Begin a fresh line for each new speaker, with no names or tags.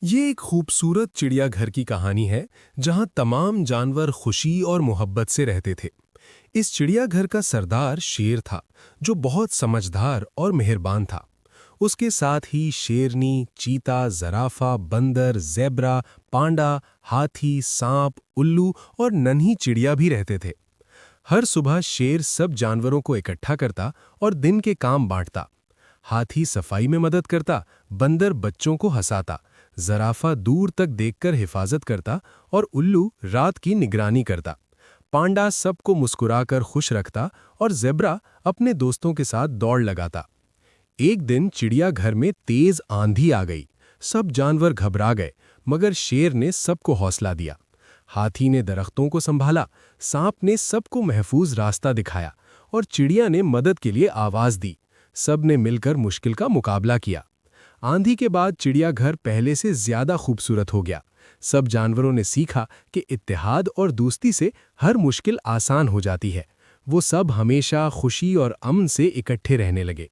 ये एक खूबसूरत चिड़ियाघर की कहानी है जहां तमाम जानवर खुशी और मोहब्बत से रहते थे। इस चिड़ियाघर का सरदार शेर था, जो बहुत समझदार और मेहरबान था। उसके साथ ही शेरनी, चीता, जराफा, बंदर, ज़ेब्रा, पांडा, हाथी, सांप, उल्लू और नन्ही चिड़िया भी रहते थे। हर सुबह शेर सब जानवरों को इकट्ठा करता और दिन के काम बांटता। हाथी सफाई में मदद करता, बंदर बच्चों को हंसाता, जराफा दूर तक देखकर हिफाजत करता और उल्लू रात की निगरानी करता। पांडा सबको मुस्कुराकर खुश रखता और ज़ेब्रा अपने दोस्तों के साथ दौड़ लगाता। एक दिन चिड़ियाघर में तेज आंधी आ गई। सब जानवर घबरा गए, मगर शेर ने सबको हौसला दिया। हाथी ने दरख्तों को संभाला, सांप ने सबको महफूज रास्ता दिखाया और चिड़िया ने मदद के लिए आवाज दी। सब ने मिलकर मुश्किल का मुकाबला किया। आंधी के बाद चिड़ियाघर पहले से ज्यादा खूबसूरत हो गया। सब जानवरों ने सीखा कि इत्तेहाद और दोस्ती से हर मुश्किल आसान हो जाती है। वो सब हमेशा खुशी और अमन से इकट्ठे रहने लगे।